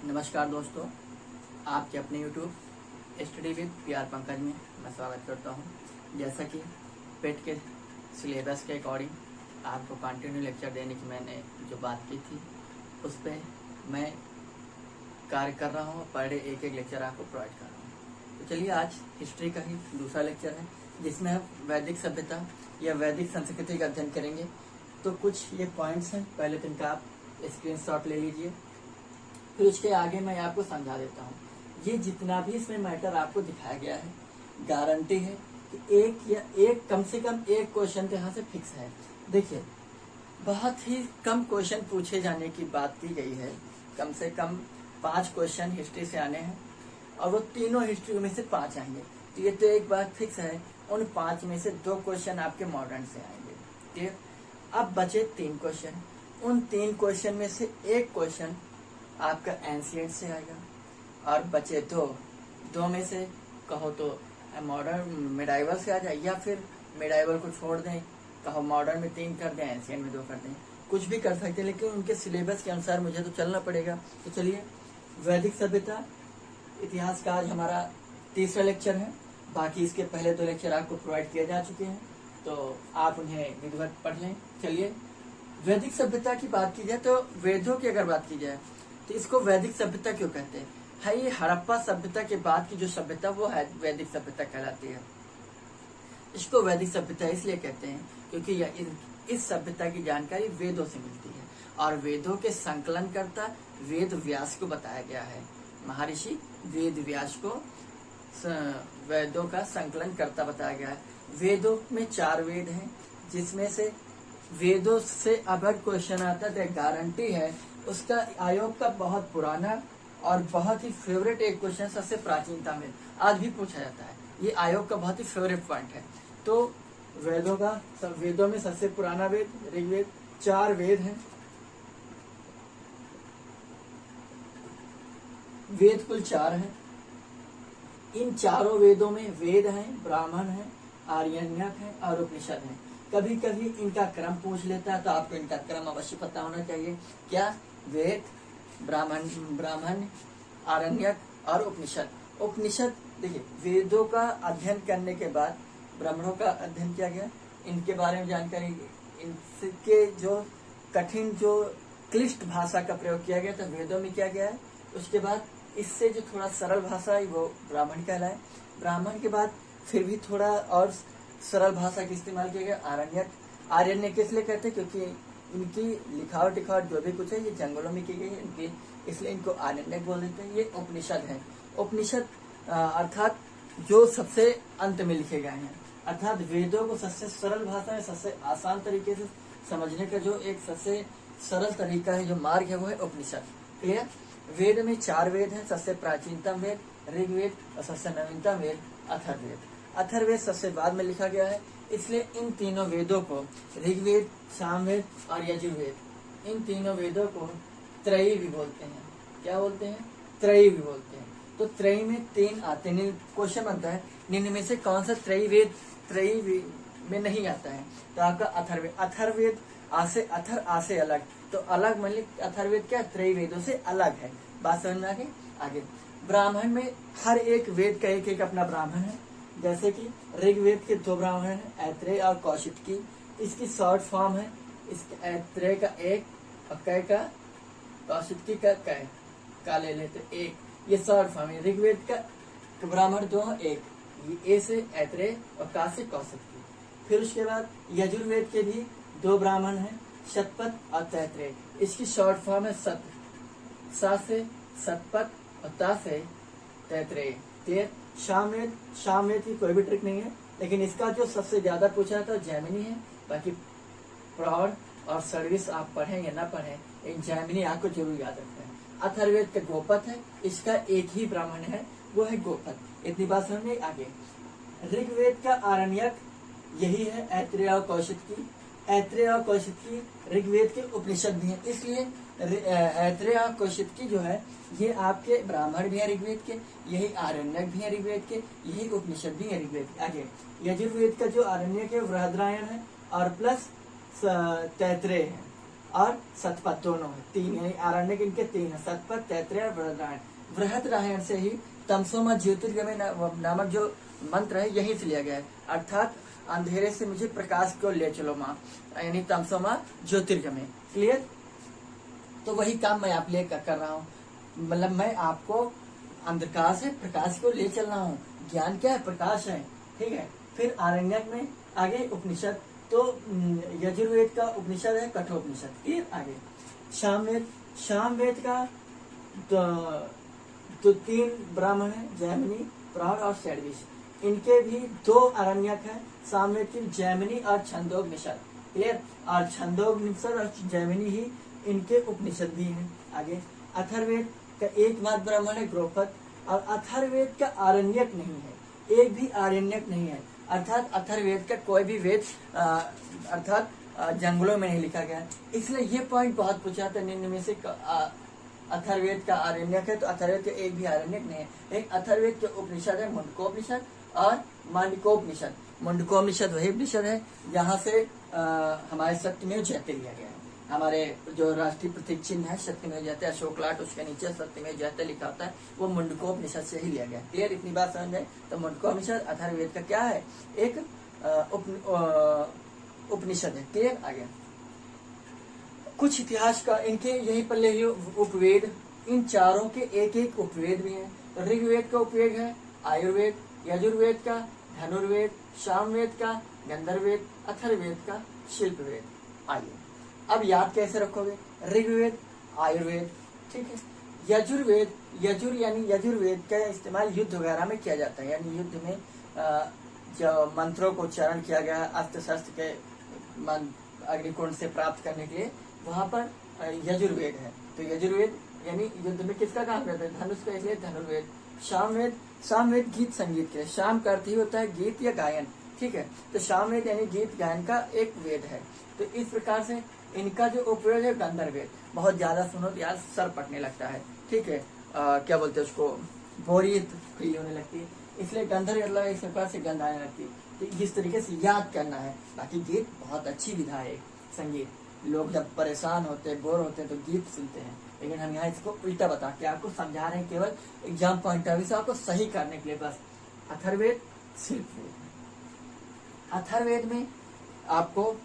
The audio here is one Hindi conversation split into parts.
नमस्कार दोस्तों, आपके अपने YouTube study with PR Pankaj में मैं स्वागत करता हूं। जैसा कि पेट के सिलेबस के अकॉर्डिंग आपको कंटिन्यू लेक्चर देने की मैंने जो बात की थी उस पर मैं कार्य कर रहा हूं। पर डे एक लेक्चर आपको प्रोवाइड कर रहा हूं। तो चलिए, आज हिस्ट्री का ही दूसरा लेक्चर है जिसमें हम वैदिक सभ्यता या वैदिक संस्कृति का अध्ययन करेंगे। तो कुछ ये पॉइंट्स हैं, पहले तो इनका आप स्क्रीनशॉट ले लीजिए, फिर उसके आगे मैं आपको समझा देता हूँ। ये जितना भी इसमें मैटर आपको दिखाया गया है, गारंटी है कि एक कम से कम एक क्वेश्चन तो यहाँ से फिक्स है। देखिए, बहुत ही कम क्वेश्चन पूछे जाने की बात की गई है। कम से कम 5 क्वेश्चन हिस्ट्री से आने हैं और वो तीनों हिस्ट्री में से 5 आएंगे। तो ये तो एक बात फिक्स है, उन 5 में से 2 क्वेश्चन आपके मॉडर्न से आएंगे। ठीक, अब बचे 3 क्वेश्चन। उन 3 क्वेश्चन में से एक क्वेश्चन आपका एंशिएंट से आएगा और बचे 2 में से कहो तो मॉडर्न मिडाइवल से आ जाए, या फिर मिडाइवल को छोड़ दें, कहो मॉडर्न में 3 कर दें, एंशिएंट में 2 कर दें, कुछ भी कर सकते हैं, लेकिन उनके सिलेबस के अनुसार मुझे तो चलना पड़ेगा। तो चलिए, वैदिक सभ्यता इतिहास का आज हमारा तीसरा लेक्चर है। बाकी इसके पहले 2 लेक्चर आपको प्रोवाइड किए जा चुके हैं, तो आप उन्हें विधिवत पढ़ लें। चलिए, वैदिक सभ्यता की बात की जाए तो वेदों की अगर बात की जाए तो इसको वैदिक सभ्यता क्यों कहते हैं? है ये हड़प्पा सभ्यता के बाद की जो सभ्यता वो है वैदिक सभ्यता कहलाती है। इसको वैदिक सभ्यता इसलिए कहते हैं क्योंकि इस सभ्यता की जानकारी वेदों से मिलती है और वेदों के संकलन करता वेद व्यास को बताया गया है। महर्षि वेद व्यास को वेदों का संकलन करता बताया गया है। वेदों में 4 वेद हैं, जिसमें से वेदों से अगर क्वेश्चन आता है तो गारंटी है उसका आयोग का बहुत पुराना और बहुत ही फेवरेट एक क्वेश्चन, सबसे प्राचीनता में आज भी पूछा जाता है। ये आयोग का बहुत ही फेवरेट पॉइंट है। तो वेदों में सबसे पुराना वेद ऋग्वेद। 4 वेद हैं, वेद कुल 4 हैं। इन चारों वेदों में वेद हैं, ब्राह्मण हैं, आर्यण्यक हैं और उपनिषद हैं। कभी कभी इनका क्रम पूछ लेता है, तो आपको इनका क्रम अवश्य पता होना चाहिए। क्या? वेद, ब्राह्मण, आरण्यक और उपनिषद। उपनिषद, देखिए, वेदों का अध्ययन करने के बाद ब्राह्मणों का अध्ययन किया गया, इनके बारे में जानकारी, इनके जो कठिन जो क्लिष्ट भाषा का प्रयोग किया गया तो वेदों में किया गया है। उसके बाद इससे जो थोड़ा सरल भाषा है वो ब्राह्मण कहलाए। ब्राह्मण के बाद फिर भी थोड़ा और सरल भाषा का इस्तेमाल किया गया आरण्यक। आरण्यक इसलिए कहते हैं क्योंकि इनकी लिखावट जो भी कुछ है ये जंगलों में की गई है इनकी, इसलिए इनको आरण्यक बोल देते हैं। ये उपनिषद है। उपनिषद अर्थात जो सबसे अंत में लिखे गए हैं, अर्थात वेदों को सबसे सरल भाषा में सबसे आसान तरीके से समझने का जो एक सबसे सरल तरीका है, जो मार्ग है, वो है उपनिषद। क्लियर? वेद में 4 वेद हैं। सबसे प्राचीनतम वेद ऋग्वेद और सबसे नवीनतम वेद अथर्ववेद। अथर्ववेद सबसे बाद में लिखा गया है, इसलिए इन तीनों वेदों को ऋग्वेद, सामवेद और यजुर्वेद, इन तीनों वेदों को त्रयी भी बोलते हैं। क्या बोलते हैं? त्रयी भी बोलते हैं। तो त्रयी में 3 आते हैं। क्वेश्चन बनता है निम्न में से कौन सा त्रयी वेद त्रयी में नहीं आता है? तो आपका अथर्ववेद। अथर्ववेद आसे अथर आसे अलग, तो अलग मतलब अथर्ववेद क्या? त्रयी वेदों से अलग है। बात समझ में आ गई? आगे ब्राह्मण में हर एक वेद का एक अपना ब्राह्मण है। जैसे कि ऋग्वेद के 2 ब्राह्मण हैं, ऐत्रेय और कौशिकी। इसकी शॉर्ट फॉर्म है, इसके ऐत्रेय का 1 और कै का, कौशिकी का कै का ले लेते 1। ये शॉर्ट फॉर्म है। ऋग्वेद का ब्राह्मण 2 है, 1 ए से ऐत्रेय और का से कौशिकी। फिर उसके बाद यजुर्वेद के भी 2 ब्राह्मण हैं, शतपथ और तैत्रेय। इसकी शॉर्ट फॉर्म है सत, सा से शतपथ और ता से तैत्रेय। सामवेद की कोई भी ट्रिक नहीं है, लेकिन इसका जो सबसे ज्यादा पूछा था जैमिनी है। बाकी प्रौढ़ और सर्विस आप पढ़ें या ना पढ़ें, इन जैमिनी आपको जरूर याद रखना है। अथर्ववेद का गोपथ है, इसका एक ही ब्राह्मण है, वो है गोपथ। इतनी बात समझ में। आगे ऋग्वेद का आरण्यक यही है, ऐत्रेय और कौशिकी। ऐत्रेय और कौशिकी ऋग्वेद के उपनिषद भी हैं, इसलिए ऐत्रेय और कौशिकी जो है ये आपके ब्राह्मण भी है ऋग्वेद के, यही आरण्यक भी है ऋग्वेद के, यही उपनिषद भी है ऋग्वेद के। आगे यजुर्वेद का जो आरण्यक है बृहदारण्यक है और प्लस तैत्रेय है। और शतपथ दोनों है, 3 यानी आरण्यक इनके 3 है, शतपथ, तैत्तिरीय और बृहदारण्यक। बृहदारण्यक से ही तमसोमा ज्योतिर्गमय नामक जो मंत्र है यही से लिया गया है, अर्थात अंधेरे से मुझे प्रकाश को ले चलो माँ, यानी तमसोमा ज्योतिर्गमय। क्लियर? तो वही काम मैं आप लिए कर रहा हूँ, मतलब मैं आपको अंधकार से प्रकाश को ले चल रहा हूँ। ज्ञान क्या है? प्रकाश है। ठीक है। फिर आरण्यक में आगे उपनिषद, तो यजुर्वेद का उपनिषद है कठोपनिषद। क्लियर? आगे सामवेद का तो 3 ब्राह्मण है, जैमिनी, प्रौढ़ और शैरविश। इनके भी 2 आरण्यक है, सामवेद की जैमिनी और छंदोपनिषद। क्लियर? और छंदोपनिषद और जैमिनी ही इनके उपनिषद भी हैं। आगे अथर्ववेद का एकमात्र ब्राह्मण है द्रौपद, और अथर्ववेद का आरण्यक नहीं है, एक भी आरण्यक नहीं है, अर्थात अथर्ववेद का कोई भी वेद अर्थात जंगलों में नहीं लिखा गया है। इसलिए ये पॉइंट बहुत पूछा था निम्न में से अथर्ववेद का आरण्यक है, तो अथर्ववेद का एक भी आरण्यक नहीं है। एक अथर्ववेद के उपनिषद है मुंडकोपनिषद और मांडकोपनिषद। मुंडकोपनिषद वही उपनिषद है जहाँ से हमारे सत्यमेव जयते लिया गया है। हमारे जो राष्ट्रीय प्रतीक चिन्ह है सत्यमेव जयते, अशोक लाट, उसके नीचे सत्यमेव जयते लिखा होता है, वो मुंडकोपनिषद से ही लिया गया। क्लियर? इतनी बात समझ में? तो मुंडकोपनिषद अथर्ववेद का क्या है? एक उपनिषद है। क्लियर? आगे कुछ इतिहास का इनके यही पल्ले उपवेद, इन चारों के एक एक उपवेद भी है। ऋग्वेद का उपवेद है आयुर्वेद, यजुर्वेद का धनुर्वेद, सामवेद का गंधर्ववेद, अथर्ववेद का शिल्पवेद। आइए अब याद कैसे रखोगे? ऋग्वेद, आयुर्वेद, ठीक है। यजुर्वेद, यजुर्वेद का इस्तेमाल युद्ध वगैरह में किया जाता है, यानी युद्ध में जो मंत्रों को उच्चारण किया गया अस्त्र शस्त्र के अग्निकुंड से प्राप्त करने के लिए, वहां पर यजुर्वेद है। तो यजुर्वेद यानी युद्ध में किसका काम करता है? धनुष का, इसलिए धनुर्वेद। सामवेद गीत संगीत के, शाम का अर्थ ही होता है गीत या गायन, ठीक है। तो सामवेद यानी गीत गायन का एक वेद है। तो इस प्रकार से इनका जो उपयोग है गंधर्ववेद। बहुत ज्यादा सुनो तो यार सर पटने लगता है, ठीक है। क्या बोलते हैं उसको, बोरियत फील होने लगती है, इसलिए गंधर्व इस प्रकार से गंध आने लगती है। तो इस तरीके से याद करना है। बाकी गीत बहुत अच्छी विधा है संगीत। लोग जब परेशान होते हैं, बोर होते हैं, तो गीत सुनते हैं, लेकिन हम यहाँ इसको उल्टा बता के आपको समझा रहे हैं, केवल एग्जाम पॉइंट ऑफ व्यू से आपको सही करने के लिए बस। अथर्ववेद, शिल्पवेद। अथर्ववेद में आपको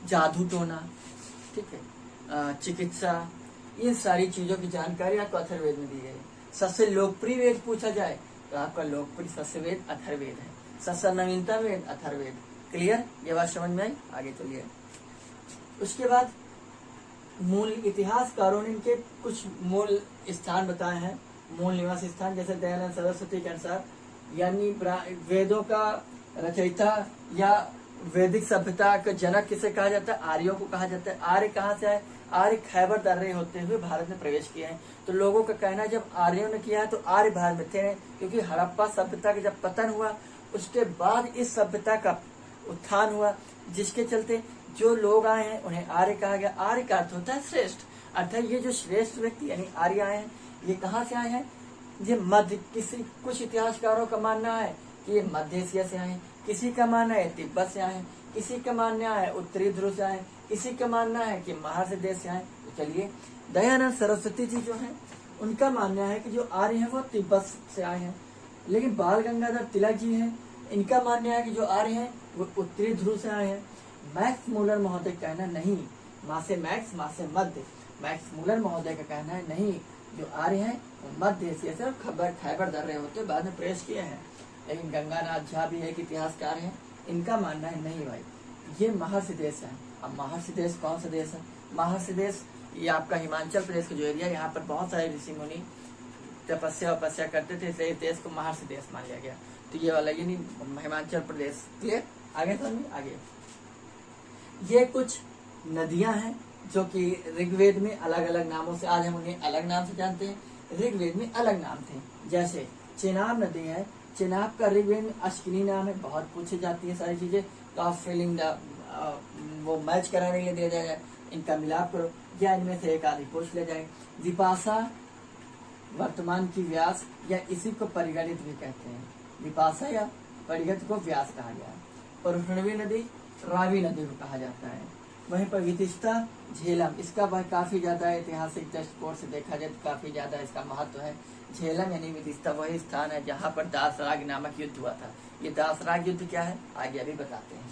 जादू टोना, ठीक है, चिकित्सा, इन सारी चीजों की जानकारी आपको अथर्ववेद में दी गई है। सबसे लोकप्रिय वेद पूछा जाए तो आपका लोकप्रिय सबसे वेद अथर्ववेद है। सबसे नवीनतम वेद अथर्ववेद। क्लियर? ये बात समझ में आई? आगे चलिए। उसके बाद मूल इतिहासकारों ने इनके कुछ मूल स्थान बताए हैं, मूल निवास स्थान। जैसे दयानंद सरस्वती के अनुसार, यानी वेदों का रचयिता या वैदिक सभ्यता का जनक किसे कहा जाता है? आर्यों को कहा जाता है। आर्य कहाँ से आए? आर्य खैबर दर्रे होते हुए भारत में प्रवेश किए हैं। तो लोगों का कहना है जब आर्यों ने किया है तो आर्य भारत में थे, क्योंकि हड़प्पा सभ्यता का जब पतन हुआ उसके बाद इस सभ्यता का उत्थान हुआ, जिसके चलते जो लोग आए हैं उन्हें आर्य कहा गया। आर्य का अर्थ होता है श्रेष्ठ, अर्थात ये जो श्रेष्ठ व्यक्ति यानी आर्य आए हैं, ये कहाँ से आए हैं? ये मध्य, कुछ इतिहासकारों का मानना है कि ये मध्य एशिया से आए हैं, किसी का मानना है तिब्बत से आए हैं, किसी का मानना है उत्तरी ध्रुव से आए, किसी का मानना है कि महर्षि देश से आए। तो चलिए, दयानंद सरस्वती जी जो हैं उनका मानना है कि जो आर्य हैं वो तिब्बत से आए हैं। लेकिन बाल गंगाधर तिलक जी हैं, इनका मानना है कि जो आर्य हैं वो उत्तरी ध्रुव से आए हैं। मैक्स मूलर महोदय का कहना नहीं, माँ से मैक्स, माँ से मध्य। मैक्स मूलर महोदय का कहना है नहीं, जो आर्य हैं वो मध्य एशिया से खैबर दर्रे होते बाद में प्रवेश किए हैं। लेकिन गंगानाथ झा भी एक इतिहासकार हैं, इनका मानना है नहीं भाई, ये महर्षि देश है। अब महर्षि देश कौन सा देश है? महर्षि देश ये आपका हिमाचल प्रदेश का जो एरिया, यहाँ पर बहुत सारे ऋषि मुनि तपस्या करते थे, इसलिए इस देश को महर्षि देश मान लिया गया। तो ये वाला ये नहीं, हिमाचल प्रदेश। क्लियर? आगे समझिए। आगे ये कुछ नदियां हैं जो कि ऋग्वेद में अलग अलग नामों से, आज हम उन्हें अलग नाम से जानते हैं, ऋग्वेद में अलग नाम थे। जैसे चेनाब नदी है, चेनाब का ऋग्वेद में अश्किनी नाम है। बहुत पूछी जाती है सारी चीजें, तो आप फिलिंग वो मैच कराने के लिए दे जाए, इनका मिलाप करो या इनमें से एक आदि पूछ ले जाए। विपाशा वर्तमान की व्यास या इसी को परिगणित भी कहते हैं। विपाशा या परिगणित को व्यास कहा गया है। और उष्णवी नदी रावी नदी को कहा जाता है। वहीं पर विदिशा झेलम, इसका वह काफी ज्यादा ऐतिहासिक दृष्टिकोण से देखा जाए तो काफी ज्यादा इसका महत्व है। झेलम यानी विदिशा वही स्थान है जहाँ पर दासराग नामक युद्ध हुआ था। ये दासराग युद्ध क्या है आगे अभी बताते हैं।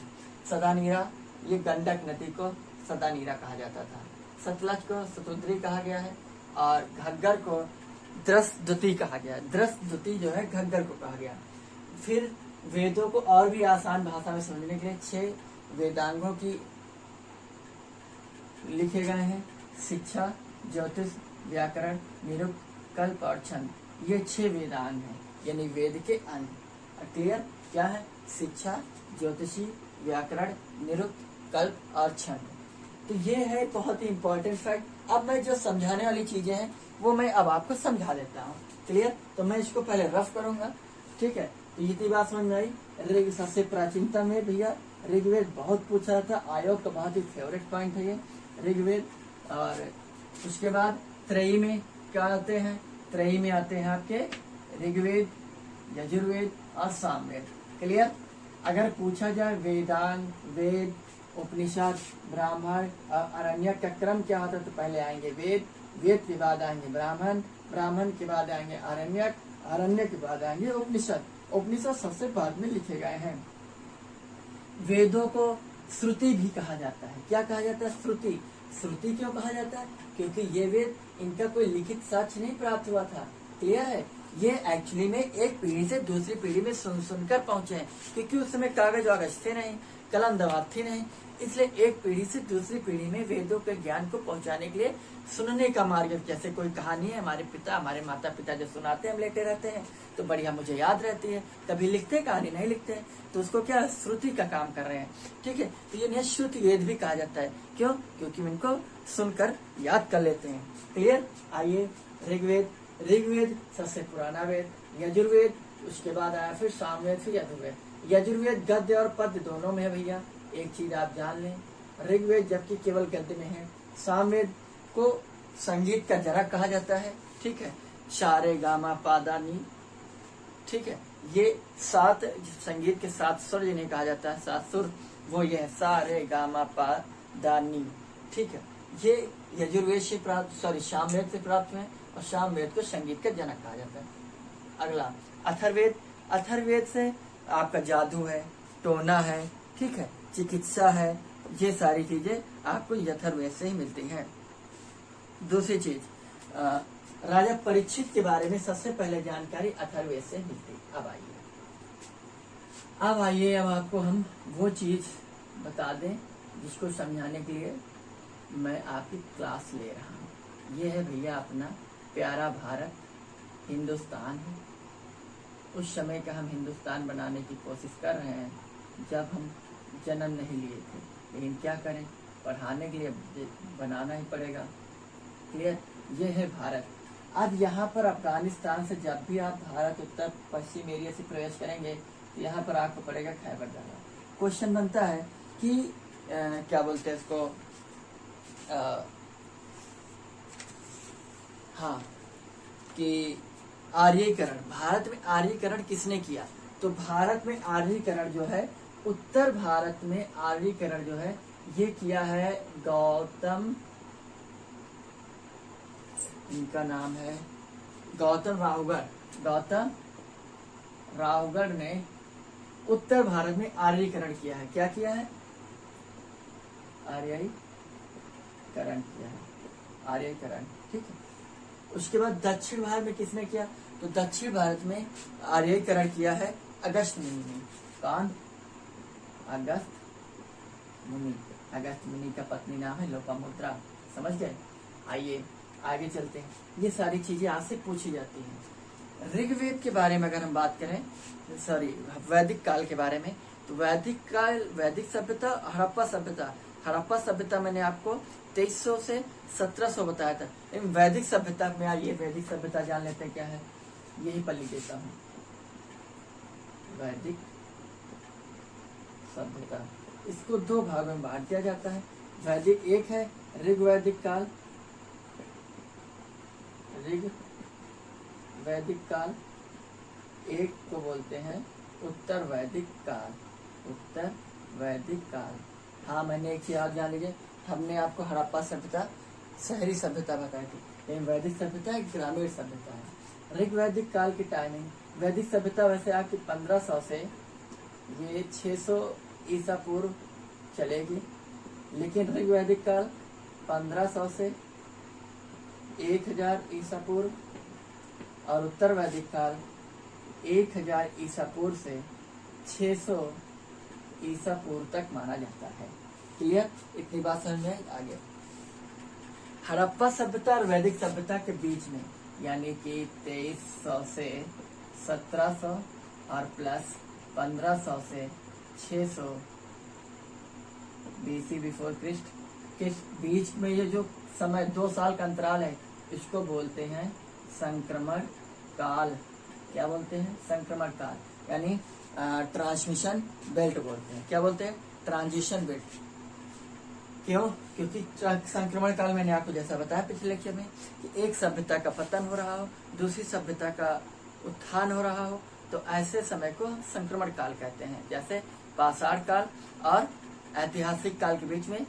सदानीरा, ये गंडक नदी को सदानीरा कहा जाता था। सतलज को सतुद्री कहा गया है और घग्गर को द्रसद्युति कहा गया। द्रसद्युति जो है घग्गर को कहा गया। फिर वेदों को और भी आसान भाषा में समझने के लिए 6 वेदांगों की लिखे गए हैं। शिक्षा, ज्योतिष, व्याकरण, निरुक्त, कल्प और छंद। ये 6 वेदांग हैं यानी वेद के अंग। क्लियर? क्या है? शिक्षा, ज्योतिषी, व्याकरण, निरुक्त, कल्प और छंद। तो ये है बहुत ही इंपॉर्टेंट फैक्ट। अब मैं जो समझाने वाली चीजें हैं वो मैं अब आपको समझा देता हूँ। क्लियर? तो मैं इसको पहले रफ करूंगा, ठीक है? तो ये बात समझ में आई। ऋग सबसे प्राचीनतम है भैया, ऋग्वेद बहुत पूछा था, आयोग का बहुत ही फेवरेट पॉइंट है ये ऋग्वेद। और उसके बाद त्रयी में क्या आते हैं? त्रयी में आते हैं आपके ऋग्वेद, यजुर्वेद और सामवेद। क्लियर? अगर पूछा जाए वेदांग, वेद, उपनिषद, ब्राह्मण और अरण्यक का क्रम क्या होता है तो पहले आएंगे वेद, वेद के बाद आएंगे ब्राह्मण, ब्राह्मण के बाद आएंगे अरण्यक, अरण्य के बाद आएंगे उपनिषद। उपनिषद सबसे बाद में लिखे गए हैं। वेदों को श्रुति भी कहा जाता है। क्या कहा जाता है? श्रुति। श्रुति क्यों कहा जाता है? क्योंकि ये वेद, इनका कोई लिखित साक्ष्य नहीं प्राप्त हुआ था। क्लियर है? ये एक्चुअली में एक पीढ़ी से दूसरी पीढ़ी में सुन सुनकर पहुंचे हैं, क्योंकि उस समय कागज वागज थे नहीं, कलम दवात थी नहीं, इसलिए एक पीढ़ी से दूसरी पीढ़ी में वेदों के ज्ञान को पहुंचाने के लिए सुनने का मार्ग। जैसे कोई कहानी है, हमारे पिता, हमारे माता पिता जो सुनाते हैं, हम लेते रहते हैं तो बढ़िया मुझे याद रहती है। कभी लिखते कहानी नहीं लिखते हैं, तो उसको क्या श्रुति का काम कर रहे हैं। ठीक है? तो ये श्रुति वेद भी कहा जाता है। क्यों? क्योंकि इनको सुनकर याद कर लेते हैं। क्लियर? आइए, ऋग्वेद। ऋग्वेद सबसे पुराना वेद, यजुर्वेद उसके बाद आया, फिर सामवेद, फिर यजुर्वेद। यजुर्वेद गद्य और पद्य दोनों में है भैया, एक चीज आप जान लें। ऋग्वेद जबकि केवल गद्य में है। सामवेद को संगीत का जनक कहा जाता है। ठीक है? सा रे गा मा पा दा नी। ठीक है? ये 7 संगीत के 7 सुर जिन्हें कहा जाता है, 7 सुर, वो ये है सा रे गा मा पा दा नी। ठीक है? ये यजुर्वेद से प्राप्त, सामवेद से प्राप्त हुए और सामवेद को संगीत का जनक कहा जाता है। अगला अथर्ववेद। अथर्ववेद से आपका जादू है, टोना है, ठीक है, चिकित्सा है, ये सारी चीजें आपको अथर्ववेद से ही मिलती हैं। दूसरी चीज, राजा परीक्षित के बारे में सबसे पहले जानकारी अथर्ववेद से मिलती। अब आइए अब आपको हम वो चीज बता दें जिसको समझाने के लिए मैं आपकी क्लास ले रहा हूँ। ये है भैया अपना प्यारा भारत, हिंदुस्तान है। उस समय का हम हिंदुस्तान बनाने की कोशिश कर रहे हैं जब हम जन्म नहीं लिए थे, लेकिन क्या करें, पढ़ाने के लिए बनाना ही पड़ेगा। क्लियर? ये है भारत। अब यहाँ पर अफगानिस्तान से जब भी आप भारत उत्तर पश्चिम एरिया से प्रवेश करेंगे तो यहाँ पर आपको पड़ेगा खैबर दर्रा। क्वेश्चन बनता है कि क्या बोलते हैं इसको, हाँ, कि आर्यीकरण, भारत में आर्यीकरण किसने किया? तो भारत में आर्यीकरण जो है, उत्तर भारत में आर्यीकरण जो है ये किया है गौतम, इनका नाम है गौतम राहुगढ़। गौतम राहुगढ़ ने उत्तर भारत में आर्यीकरण किया है। क्या किया है? आर्यीकरण किया है, आर्यीकरण। ठीक है? उसके बाद दक्षिण भारत में किसने किया? तो दक्षिण भारत में आर्यीकरण किया है अगस्त मुनि ने। कौन? अगस्त मुनि। अगस्त मुनि का पत्नी नाम है लोपामुद्रा। समझ गए? आइए आगे चलते हैं। ये सारी चीजें आपसे पूछी जाती हैं। ऋग्वेद के बारे में अगर हम बात करें, वैदिक काल के बारे में, तो वैदिक काल, वैदिक सभ्यता, हड़प्पा सभ्यता। हड़प्पा सभ्यता मैंने आपको 2300 से 1700 बताया था, लेकिन वैदिक सभ्यता में आइए, वैदिक सभ्यता जान लेते हैं क्या है। यही पर लिख देता हूँ, वैदिक सभ्यता। इसको 2 भागों में बांट दिया जाता है। वैदिक एक है ऋग्वैदिक काल, ऋग वैदिक काल, एक को बोलते हैं उत्तर वैदिक काल। उत्तर वैदिक काल हाँ, मैंने एक चीज और जान लीजिए, हमने आपको हड़प्पा सभ्यता शहरी सभ्यता बताई थी, लेकिन वैदिक सभ्यता एक ग्रामीण सभ्यता है। ऋग वैदिक काल की टाइमिंग, वैदिक सभ्यता वैसे आपकी 1500 से ये 600 ईसा पूर्व चलेगी, लेकिन ऋग वैदिक काल 1500 से 1000 ईसा पूर्व, और उत्तर वैदिक काल 1000 ईसा पूर्व से 600 ईसा पूर्व तक माना जाता है। क्लियर? इतनी बात समझ में आगे। हड़प्पा सभ्यता और वैदिक सभ्यता के बीच में, यानी कि 2300 से 1700 और प्लस 1500 से 600 BC बिफोर क्रिस्ट के बीच में ये जो समय 2 साल का अंतराल है, इसको बोलते हैं संक्रमण काल। क्या बोलते हैं? संक्रमण काल, यानी ट्रांसमिशन बेल्ट बोलते हैं। क्या बोलते हैं? Transition belt. क्यों? क्योंकि संक्रमण काल मैंने आपको जैसा बताया पिछले लेक्चर में कि एक सभ्यता का पतन हो रहा हो, दूसरी सभ्यता का उत्थान हो रहा हो, तो ऐसे समय को संक्रमण काल कहते हैं। जैसे पाषाण काल और ऐतिहासिक काल के बीच में,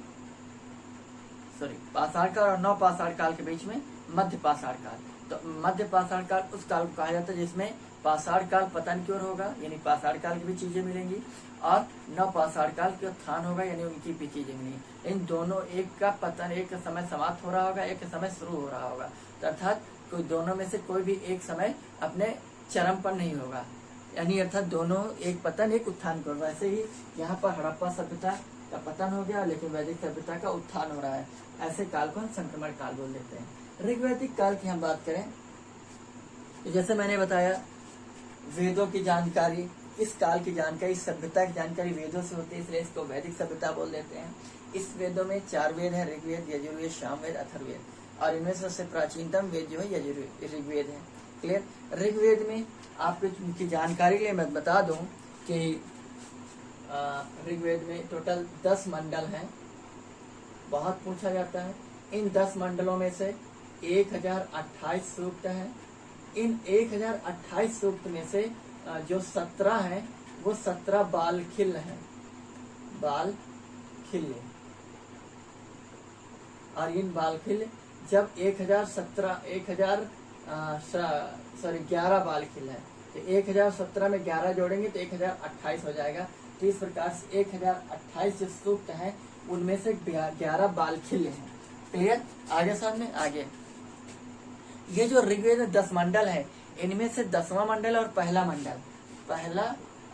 पाषाण काल और नवपाषाण काल के बीच में मध्य पाषाण काल। तो मध्य पाषाण काल उस काल को कहा जाता है जिसमें पाषाण काल पतन की ओर होगा, यानी पाषाण काल की भी चीजें मिलेंगी, और नवपाषाण काल की उत्थान होगा, यानी उनकी भी चीजें मिलेंगी। इन दोनों, एक का पतन एक समय समाप्त हो रहा होगा, एक समय शुरू हो रहा होगा, तो अर्थात कोई दोनों में से कोई भी एक समय अपने चरम पर नहीं होगा, यानी अर्थात दोनों एक पतन एक उत्थान कर। वैसे ही यहाँ पर हड़प्पा सभ्यता का पतन हो गया, लेकिन वैदिक सभ्यता का उत्थान हो रहा है। ऐसे काल को हम संक्रमण काल बोल देते हैं। ऋग्वैदिक काल की हम बात करें तो जैसे मैंने बताया, वेदों की जानकारी, इस काल की जानकारी, इस सभ्यता की जानकारी वेदों से होती है, इसलिए इसको वैदिक सभ्यता बोल देते हैं। इस वेदों में 4 वेद है, ऋग्वेद, यजुर्वेद, सामवेद, अथर्ववेद, और इनमें सबसे प्राचीनतम वेद जो है ऋग्वेद है। क्लियर? ऋग्वेद में आपको इनकी जानकारी के लिए मैं बता दूं कि ऋग्वेद में टोटल 10 मंडल हैं। बहुत पूछा जाता है। इन 10 मंडलों में से 1028 सूक्त हैं। इन 1028 सूक्त में से जो 17 हैं वो 17 बालखिल्य हैं, बालखिल्य। और इन बालखिल्य जब 11 बालखिल्य है, तो 1017 में 11 जोड़ेंगे तो 1028 हो जाएगा। तो इस प्रकार से 1028 जो सूक्त हैं उनमें से 11 बालखिल्य हैं। क्लियर? आगे सामने आगे ये जो ऋग्वेद में 10 मंडल है, इनमें से 10वां मंडल और पहला मंडल, पहला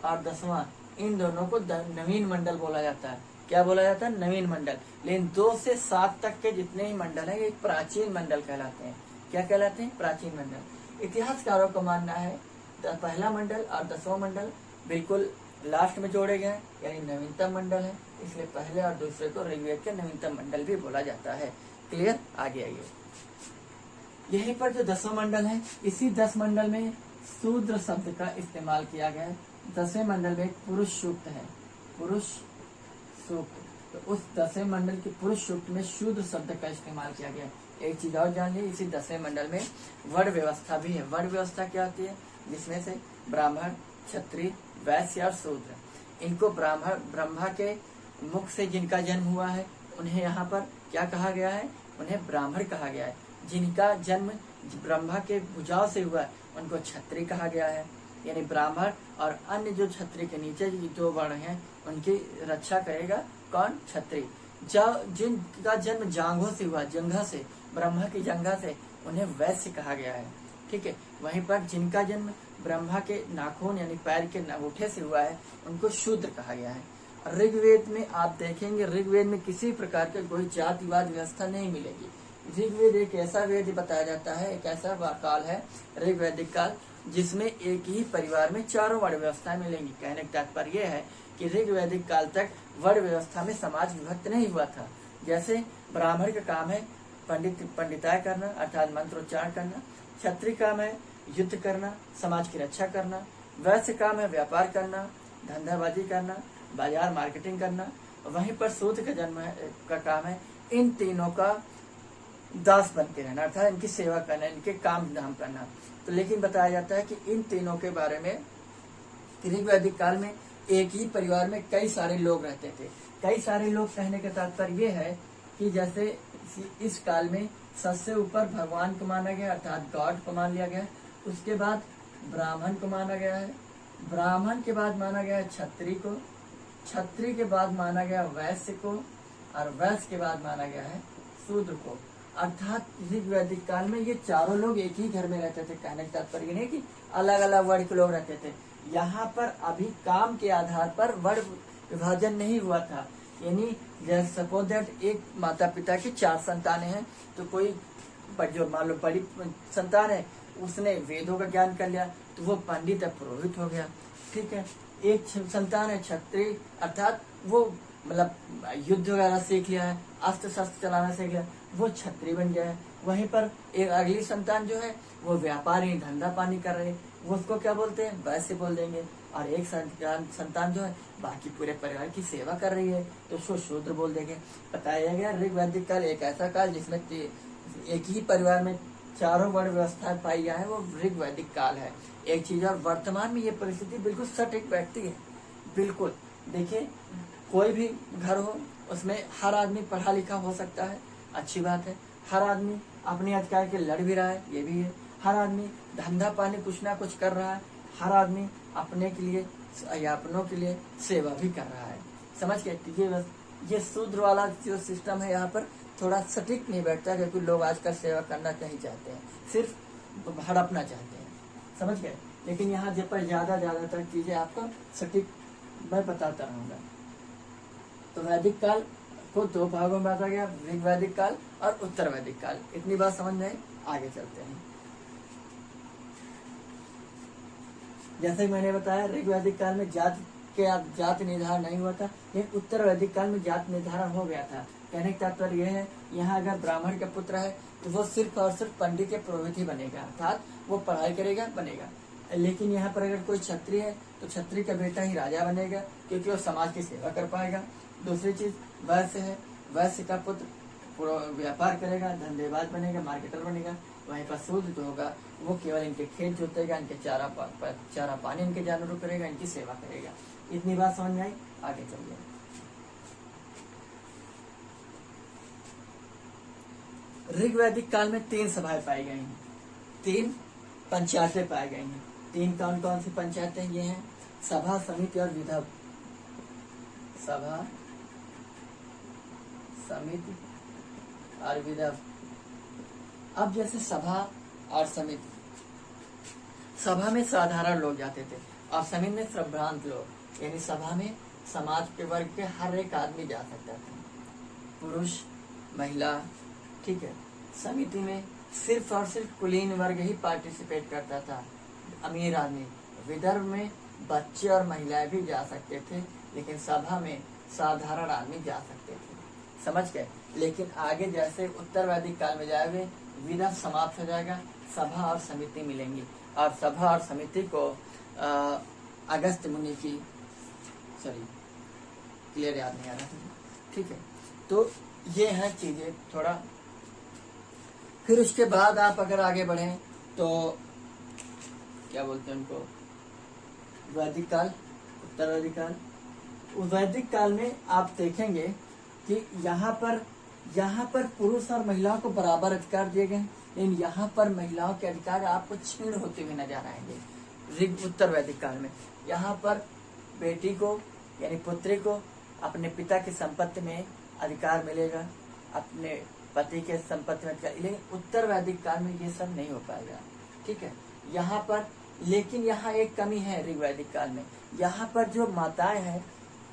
और 10वां, इन दोनों को नवीन मंडल बोला जाता है। क्या बोला जाता है? नवीन मंडल। लेकिन 2 से 7 तक के जितने ही मंडल हैं ये प्राचीन मंडल कहलाते हैं। क्या कहलाते हैं? प्राचीन मंडल। इतिहासकारों का मानना है पहला मंडल और 10वां मंडल बिल्कुल लास्ट में जोड़े गए, यानी नवीनतम मंडल है, इसलिए पहले और दूसरे को ऋग्वेद के नवीनतम मंडल भी बोला जाता है। क्लियर? आगे आइए। यहीं पर जो 10वां मंडल है, इसी 10 मंडल में शूद्र शब्द का इस्तेमाल किया गया है। 10वें मंडल में एक पुरुष सूक्त है, पुरुष सूक्त। तो उस 10वें मंडल के पुरुष सूक्त में शूद्र शब्द का इस्तेमाल किया गया है। एक चीज और जान लीजिए, इसी 10वें मंडल में वर्ण व्यवस्था भी है। वर्ण व्यवस्था क्या होती है? जिसमें से ब्राह्मण, क्षत्रिय, वैश्य और शूद्र, इनको ब्रह्मा के मुख से जिनका जन्म हुआ है उन्हें यहाँ पर क्या कहा गया है? उन्हें ब्राह्मण कहा गया है। जिनका जन्म ब्रह्मा के भुजाओं से हुआ है उनको क्षत्रिय कहा गया है। यानी ब्राह्मण और अन्य जो क्षत्रिय के नीचे जो वर्ण हैं उनकी रक्षा करेगा कौन? क्षत्रिय। जिनका जन्म जांघों से हुआ, जंघा से, ब्रह्मा की जंघा से, उन्हें वैश्य कहा गया है। ठीक है। वहीं पर जिनका जन्म ब्रह्मा के नाखून यानी पैर के अंगूठे से हुआ है उनको शूद्र कहा गया है। ऋग्वेद में आप देखेंगे, ऋग्वेद में किसी प्रकार के कोई जातिवाद व्यवस्था नहीं मिलेगी। ऋग्वेद एक ऐसा वेद बताया जाता है, एक ऐसा काल है ऋग्वैदिक काल, जिसमें एक ही परिवार में चारों वर्ण व्यवस्थाएं मिलेंगी। कहने का तात्पर्य यह है कि ऋग्वैदिक काल तक वर्ण व्यवस्था में समाज विभक्त नहीं हुआ था। जैसे ब्राह्मण का काम है पंडिताय करना अर्थात मंत्रोच्चारण करना, क्षत्रिय काम है युद्ध करना, समाज की रक्षा करना, वैश्य काम है व्यापार करना, धंधाबाजी करना, बाजार मार्केटिंग करना। वहीं पर शूद्र का जन्म का काम है इन तीनों का दास बन के रहना अर्थात इनकी सेवा करना, इनके काम धाम करना। तो लेकिन बताया जाता है कि इन तीनों के बारे में ऋग्वैदिक काल में एक ही परिवार में कई सारे लोग रहते थे। कई सारे लोग कहने का तात्पर्य ये है कि जैसे इस काल में सबसे ऊपर भगवान को माना गया अर्थात गॉड को मान लिया गया, उसके बाद ब्राह्मण को माना गया है, ब्राह्मण के बाद माना गया क्षत्रिय को, क्षत्रिय के बाद माना गया वैश्य को, और वैश्य के बाद माना गया है शूद्र को। अर्थात ऋग वैदिक काल में ये चारों लोग एक ही घर में रहते थे। कहने का तात्पर्य नहीं कि अलग अलग वर्ण के लोग रहते थे। यहाँ पर अभी काम के आधार पर वर्ण विभाजन नहीं हुआ था। यानी जैसे सपोज दैट एक माता पिता की 4 संतानें हैं, तो कोई जो मान लो बड़ी संतान है उसने वेदों का ज्ञान कर लिया तो वो पंडित या पुरोहित हो गया, ठीक है। एक संतान है क्षत्रिय, अर्थात वो मतलब युद्ध वगैरह सीख लिया है, अस्त्र शस्त्र चलाना सीख लिया, वो क्षत्रिय बन गया है। वहीं पर एक अगली संतान जो है वो व्यापारी धंधा पानी कर रहे हैं, वो उसको क्या बोलते हैं, वैश्य बोल देंगे। और एक संतान जो है बाकी पूरे परिवार की सेवा कर रही है तो उसको शूद्र बोल देंगे। बताया गया ऋग वैदिक काल एक ऐसा काल जिसमें एक ही परिवार में चारों वर्ण व्यवस्था पाई गया है, वो ऋग वैदिक काल है। एक चीज और वर्तमान में ये परिस्थिति बिल्कुल सटीक बैठती है। बिल्कुल देखिए, कोई भी घर हो उसमें हर आदमी पढ़ा लिखा हो सकता है, अच्छी बात है। हर आदमी अपने अधिकार के लड़ भी रहा है, ये भी है। हर आदमी धंधा पानी कुछ ना कुछ कर रहा है, हर आदमी अपने के लिए या अपनों के लिए सेवा भी कर रहा है। समझ गए? बस ये शूद्र वाला जो सिस्टम है यहाँ पर थोड़ा सटीक नहीं बैठता, क्योंकि लोग आजकल सेवा करना नहीं चाहते हैं, सिर्फ हड़पना चाहते हैं। समझ गए? लेकिन यहाँ जब पर ज्यादातर चीजें आपको सटीक मैं बताता रहूंगा। तो वैदिक काल को 2 भागों में बांटा गया, ऋग वैदिक काल और उत्तर वैदिक काल। इतनी बात समझ में आगे चलते हैं। जैसे कि मैंने बताया ऋग वैदिक काल में जात निर्धारण नहीं हुआ था, लेकिन उत्तर वैदिक काल में जात निर्धारण हो गया था। कहने का तात्पर्य यह है, यहाँ अगर ब्राह्मण का पुत्र है तो वो सिर्फ और सिर्फ पंडित या पुरोहित ही बनेगा, अर्थात वो पढ़ाई करेगा बनेगा। लेकिन यहाँ पर अगर कोई क्षत्रिय है तो क्षत्रिय का बेटा ही राजा बनेगा, क्योंकि वो समाज की सेवा कर पाएगा। दूसरी चीज वैश्य है, वैश्य का पुत्र व्यापार करेगा, धंधेबाज बनेगा, मार्केटर बनेगा। वहीं पर शूद्र जो होगा वो केवल इनके खेत जोतेगा, इनके चारा पानी इनके जानवरों करेगा, इनकी सेवा करेगा। इतनी बात समझ में आई? आगे चलिए। ऋग वैदिक काल में 3 सभाएं पाई गई हैं, 3 पंचायतें पाई गई हैं। 3 कौन कौन सी पंचायतें ये हैं? सभा, समिति और विधव। सभा, समिति और विधव। अब जैसे सभा और समिति, सभा में साधारण लोग जाते थे और समिति में संभ्रांत लोग, यानी सभा में समाज के वर्ग के हर एक आदमी जा सकता था, पुरुष महिला, ठीक है। समिति में सिर्फ और सिर्फ कुलीन वर्ग ही पार्टिसिपेट करता था, अमीर आदमी। विदर्भ में बच्चे और महिलाएं भी जा सकते थे, लेकिन सभा में साधारण आदमी जा सकते थे। समझ गए? लेकिन आगे जैसे उत्तर वैदिक काल में जाएंगे, विदर्भ समाप्त हो जाएगा, सभा और समिति मिलेंगी। और सभा और समिति को अगस्त मुनि की क्लियर याद नहीं आ रहा, ठीक है। तो ये है चीजें थोड़ा। फिर उसके बाद आप अगर आगे बढ़े तो क्या बोलते हैं उनको, वैदिक काल, उत्तर वैदिक काल। वैदिक काल में आप देखेंगे कि यहाँ पर पुरुष और महिलाओं को बराबर अधिकार दिए गए, लेकिन यहाँ पर महिलाओं के अधिकार आपको छीण होते हुए नजर आएंगे। ऋग उत्तर वैदिक काल में यहाँ पर बेटी को यानी पुत्री को अपने पिता की संपत्ति में अधिकार मिलेगा, अपने पति के संपत्ति में अधिकार, लेकिन उत्तर वैदिक काल में ये सब नहीं हो पाएगा, ठीक है। यहाँ पर लेकिन यहाँ एक कमी है ऋग वैदिक काल में, यहाँ पर जो माताएं हैं,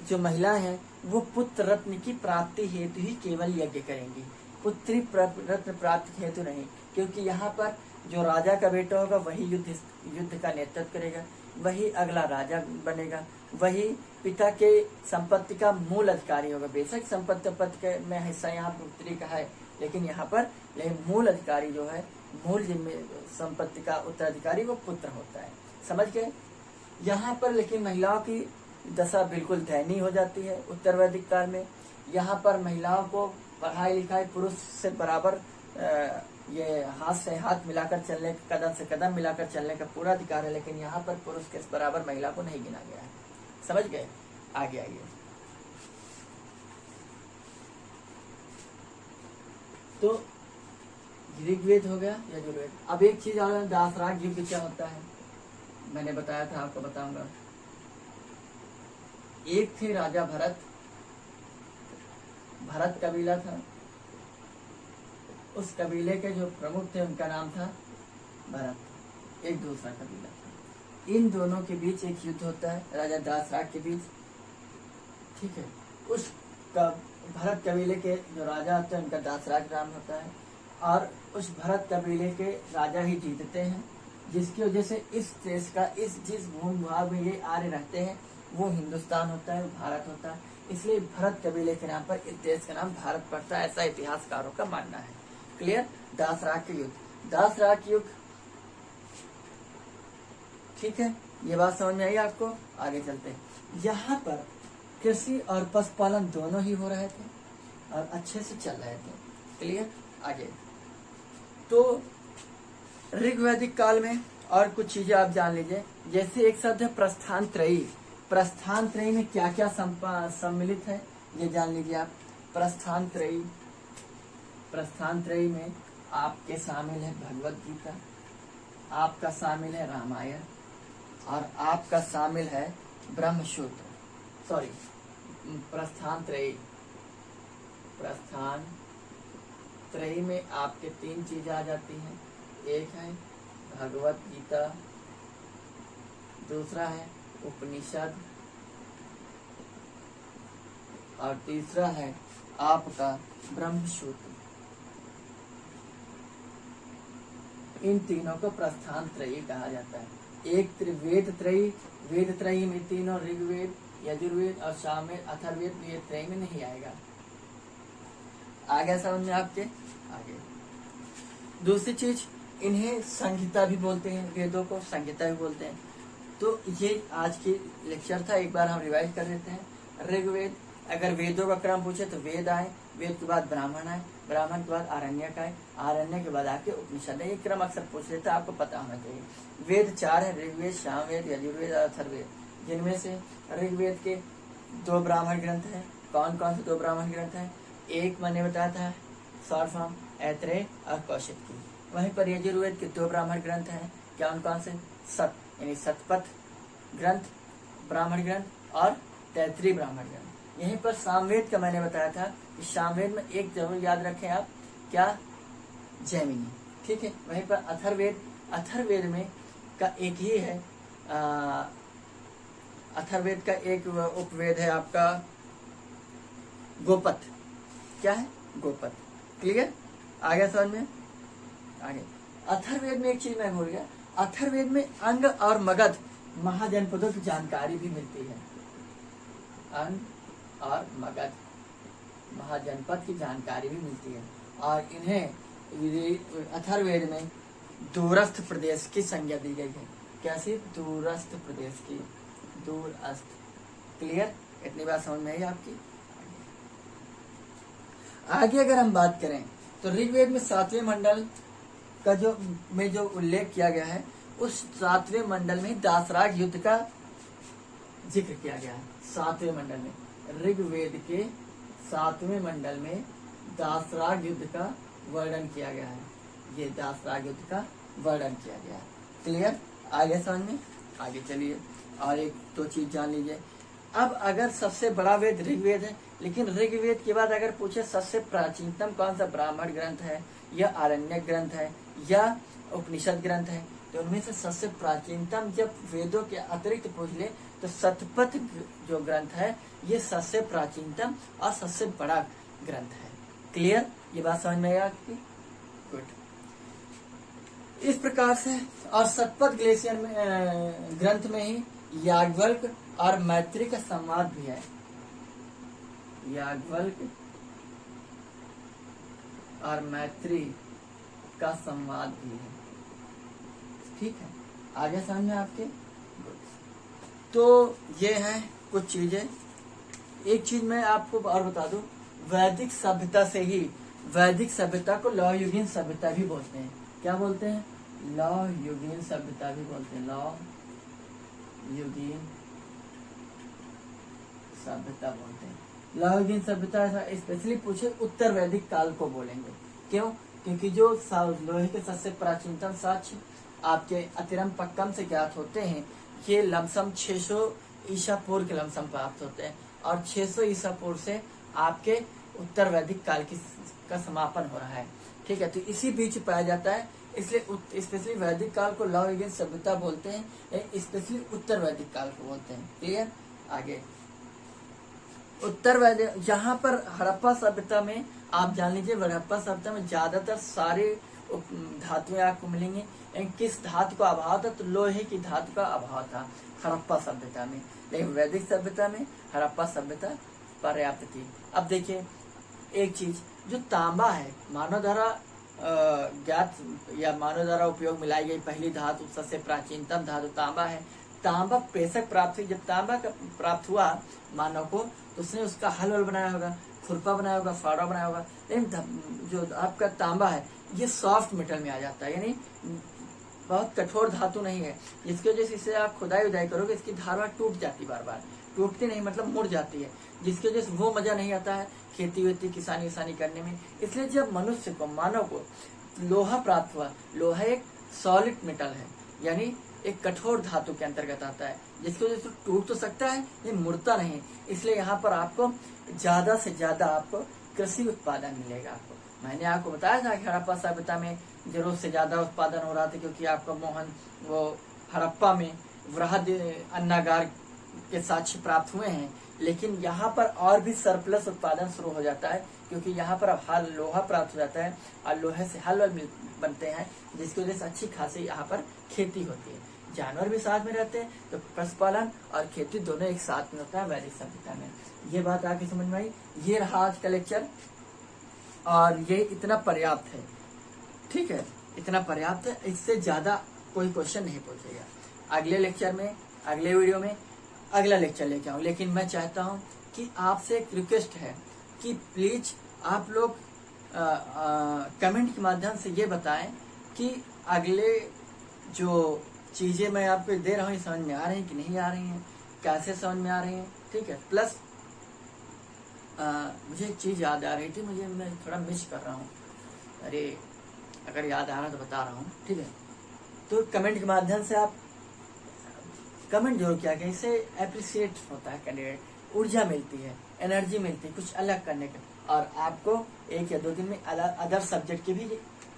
जो महिलाएं हैं, वो पुत्र रत्न की प्राप्ति हेतु ही केवल यज्ञ करेंगी, पुत्री रत्न प्राप्ति हेतु नहीं। क्योंकि यहाँ पर जो राजा का बेटा होगा वही युद्ध का नेतृत्व करेगा, वही अगला राजा बनेगा, वही पिता के संपत्ति का मूल अधिकारी होगा। बेशक संपत्ति में हिस्सा यहाँ पुत्री का है, लेकिन यहाँ पर मूल अधिकारी जो है, मूल संपत्ति का उत्तराधिकारी वो पुत्र होता है। समझ गए? यहाँ पर लेकिन महिलाओं की दशा बिल्कुल दयनीय हो जाती है उत्तर वैदिक काल में। यहाँ पर महिलाओं को पढ़ाई लिखाई पुरुष से बराबर ये हाथ से हाथ मिलाकर चलने, कदम से कदम मिलाकर चलने का पूरा अधिकार है, लेकिन यहाँ पर पुरुष के बराबर महिला को नहीं गिना गया है। समझ गए? आगे आइए। तो ऋग्वेद हो गया, यजुर्वेद। अब एक चीज और, दासराग युग क्या होता है, मैंने बताया था, आपको बताऊंगा। एक थे राजा भरत, भरत कबीला था, उस कबीले के जो प्रमुख थे उनका नाम था भरत, एक दूसरा कबीला था। इन दोनों के बीच एक युद्ध होता है, राजा दासराग के बीच, ठीक है। उस भरत कबीले के जो राजा होते हैं उनका दासराग नाम होता है, और उस भरत कबीले के राजा ही जीतते हैं, जिसकी वजह से इस देश का, इस जिस भूभाग में ये आर्य रहते हैं वो हिंदुस्तान होता है, भारत होता है। इसलिए भरत कबीले के नाम पर इस देश का नाम भारत पड़ता है, ऐसा इतिहासकारों का मानना है। क्लियर। दासराग के युद्ध, दासराग युग, ठीक है, ये बात समझ में आई आपको। आगे चलते हैं। यहाँ पर कृषि और पशुपालन दोनों ही हो रहे थे और अच्छे से चल रहे थे। क्लियर। आगे तो ऋग्वैदिक काल में और कुछ चीजें आप जान लीजिए, जैसे एक शब्द है प्रस्थान त्रयी। प्रस्थान त्रयी में क्या क्या सम्मिलित है ये जान लीजिए आप। प्रस्थान त्रयी, प्रस्थान त्रयी में आपके शामिल है भगवत गीता, आपका शामिल है रामायण, और आपका शामिल है ब्रह्मसूत्र। सॉरी, प्रस्थान त्रयी, प्रस्थान त्रयी में आपके 3 चीजें आ जाती हैं। एक है भगवत गीता, दूसरा है उपनिषद, और तीसरा है आपका ब्रह्मसूत्र। इन तीनों को प्रस्थान त्रयी कहा जाता है। एक वेद त्रयी, वेद त्रयी में तीनों ऋग्वेद, यजुर्वेद और सामवेद, अथर्ववेद, ये त्रयी में नहीं आएगा। आगे समझ में आपके। आगे दूसरी चीज, इन्हें संहिता भी बोलते हैं, वेदों को संहिता भी बोलते हैं। तो ये आज की लेक्चर था, एक बार हम रिवाइज कर देते हैं। ऋग्वेद, अगर वेदों का क्रम पूछे तो वेद आए, वेद के बाद ब्राह्मण आए, ब्राह्मण के बाद आरण्यक आए, आरण्य के बाद आके उपनिषद है। ये क्रम अक्सर पूछ लेते हैं, आपको पता होना चाहिए। वेद 4 है, ऋग्वेद, सामवेद, यजुर्वेद और अथर्ववेद, जिनमें से ऋग्वेद के 2 ब्राह्मण ग्रंथ हैं। कौन कौन से 2 ब्राह्मण ग्रंथ हैं? एक मैंने बताया था शॉर्ट फॉर्म, ऐत्रेय और कौशिक की। वहीं पर यजुर्वेद के 2 ब्राह्मण ग्रंथ हैं। कौन कौन से? सत यानी शतपथ ग्रंथ, ब्राह्मण ग्रंथ, और तैत्रीय ब्राह्मण ग्रंथ। यहीं पर सामवेद का मैंने बताया था कि सामवेद में एक जरूर याद रखें आप, क्या? जैमिनी, ठीक है। वहीं पर अथर्ववेद, अथर्ववेद में का एक ही है, अथर्ववेद का एक उपवेद है आपका गोपथ। क्या है? गोपथ। क्लियर? आगे समझ में? आगे अथर्ववेद में एक चीज मैं भूल गया, अथर्ववेद में अंग और मगध महाजनपदों की जानकारी भी मिलती है। अंग और मगध महाजनपद की जानकारी भी मिलती है, और इन्हें अथर्ववेद में दूरस्थ प्रदेश की संज्ञा दी गई है। कैसे? दूरस्थ प्रदेश की, दूरस्थ। क्लियर? इतनी बात समझ में आई आपकी। आगे अगर हम बात करें तो ऋग्वेद में 7वें मंडल का जो उल्लेख किया गया है, उस 7वें मंडल में दासराग युद्ध का जिक्र किया गया है। 7वें मंडल में, ऋग्वेद के 7वें मंडल में दासराग युद्ध का वर्णन किया गया है। ये दासराग युद्ध का वर्णन किया गया है। क्लियर? आगे समझ में? आगे चलिए और एक दो चीज जान लीजिए। अब अगर सबसे बड़ा वेद ऋग्वेद है, लेकिन ऋग्वेद के बाद अगर पूछे सबसे प्राचीनतम कौन सा ब्राह्मण ग्रंथ है, या आरण्यक ग्रंथ है, या उपनिषद ग्रंथ है, तो उनमें से सबसे प्राचीनतम जब वेदों के अतिरिक्त पूछ ले तो शतपथ जो ग्रंथ है ये सबसे प्राचीनतम और सबसे बड़ा ग्रंथ है। क्लियर? ये बात समझ में आया आपकी? गुड। इस प्रकार से, और शतपथ ग्लेशियर में ग्रंथ में ही याज्ञवल्क्य और मैत्री का संवाद भी है। याज्ञवल्क्य और मैत्री का संवाद भी है। ठीक है? आगे समझ में आपके? तो ये हैं कुछ चीजें। एक चीज मैं आपको और बता दूं, वैदिक सभ्यता से ही, वैदिक सभ्यता को लौह युगीन सभ्यता भी बोलते हैं। क्या बोलते हैं? लौह युगीन सभ्यता भी बोलते हैं। लौह युगीन सभ्यता बोलते हैं। लौह युगीन सभ्यता स्पेशली पूछे उत्तर वैदिक काल को बोलेंगे। क्यों? क्योंकि जो लोहे के सबसे प्राचीनतम साक्ष्य आपके अतिरम पक्कम से ज्ञात होते हैं, ये लमसम 600 ईसा पूर्व के लमसम प्राप्त होते हैं, और 600 ईसा पूर्व से आपके उत्तर वैदिक काल का समापन हो रहा है। ठीक है, तो इसी बीच पाया जाता है, इसलिए स्पेशली वैदिक काल को लौह युगीन सभ्यता बोलते हैं, स्पेशली उत्तर वैदिक काल को बोलते हैं। क्लियर? आगे उत्तर वैदिक, जहाँ पर हड़प्पा सभ्यता में आप जान लीजिए, हड़प्पा सभ्यता में ज्यादातर सारे धातुएं आपको मिलेंगी। किस धातु का अभाव था? तो लोहे की धातु का अभाव था हड़प्पा सभ्यता में, लेकिन वैदिक सभ्यता में हड़प्पा सभ्यता पर्याप्त थी। अब देखिए एक चीज, जो तांबा है, मानव द्वारा ज्ञात या मानव द्वारा उपयोग मिलाई गई पहली धातु, सबसे प्राचीनतम धातु तांबा है। तांबा पेशक प्राप्त हुई, जब तांबा का प्राप्त हुआ मानव को, तो उसने उसका हल बनाया होगा, खुरपा बनाया होगा, फाड़ा बनाया होगा। लेकिन जो आपका तांबा है ये सॉफ्ट मेटल में आ जाता है, यानी बहुत कठोर धातु नहीं है, जिसकी वजह से इसे आप खुदाई उदाई करोगे इसकी धारवार टूट जाती, बार बार टूटती नहीं, मतलब मुड़ जाती है, जिसकी वजह से वो मजा नहीं आता है खेती वेती किसानी विसानी करने में। इसलिए जब मनुष्य को, मानव को लोहा प्राप्त हुआ, लोहा एक सॉलिड मेटल है, यानी एक कठोर धातु के अंतर्गत आता है, जिसकी वजह से टूट तो सकता है लेकिन मुड़ता नहीं। इसलिए यहाँ पर आपको ज्यादा से ज्यादा आपको कृषि उत्पादन मिलेगा। आपको मैंने आपको बताया था कि हड़प्पा सभ्यता में जरूरत से ज्यादा उत्पादन हो रहा था, क्योंकि आपको वो हड़प्पा में वृहद अन्नागार के साक्ष्य प्राप्त हुए हैं। लेकिन यहाँ पर और भी सरप्लस उत्पादन शुरू हो जाता है, क्योंकि यहाँ पर अब लोहा प्राप्त हो जाता है और लोहे से हल बनते हैं, जिसकी वजह से अच्छी खासी यहाँ पर खेती होती है। जानवर भी साथ में रहते हैं, तो पशुपालन और खेती दोनों एक साथ में होता है वैदिक सभ्यता में। ये बात आपकी समझ में आई? ये रहा आज का लेक्चर, और ये इतना पर्याप्त है। ठीक है, इतना पर्याप्त है, इससे ज्यादा कोई क्वेश्चन नहीं पूछेगा। अगले लेक्चर में, अगले वीडियो में अगला लेक्चर लेके आऊँ, लेकिन मैं चाहता हूँ कि आपसे एक रिक्वेस्ट है कि प्लीज आप लोग कमेंट के माध्यम से ये बताएं कि अगले जो चीजें मैं आपको दे रहा हूँ समझ में आ रही हैं कि नहीं आ रही हैं, कैसे समझ में आ रही हैं। ठीक है, प्लस मुझे एक चीज याद आ रही थी, मैं थोड़ा मिस कर रहा हूँ, अरे अगर याद आ रहा तो बता रहा हूँ। ठीक है, तो कमेंट के माध्यम से आप कमेंट जरूर किया करें, इससे अप्रिशिएट होता है कैंडिडेट, ऊर्जा मिलती है, एनर्जी मिलती है कुछ अलग करने का, और आपको 1 या 2 दिन में अदर सब्जेक्ट के भी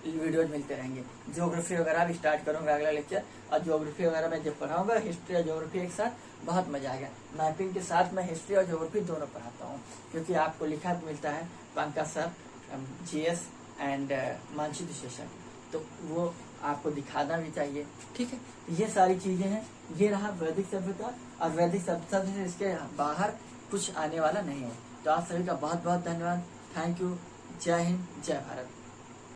वीडियोज मिलते रहेंगे। ज्योग्राफी वगैरह भी स्टार्ट करूंगा अगला लेक्चर, और ज्योग्राफी वगैरह मैं जब पढ़ाऊंगा, हिस्ट्री और ज्योग्राफी एक साथ, बहुत मजा आएगा। मैपिंग के साथ मैं हिस्ट्री और ज्योग्राफी दोनों पढ़ाता हूँ, क्योंकि आपको लिखा मिलता है पंकज सर GS एंड मानचित्र विश्लेषण, तो वो आपको दिखाना भी चाहिए। ठीक है, ये सारी चीजें हैं। ये रहा वैदिक सभ्यता, और वैदिक सभ्यता से इसके बाहर कुछ आने वाला नहीं है। तो आप सभी का बहुत बहुत धन्यवाद। Thank you. जय हिंद, जय भारत।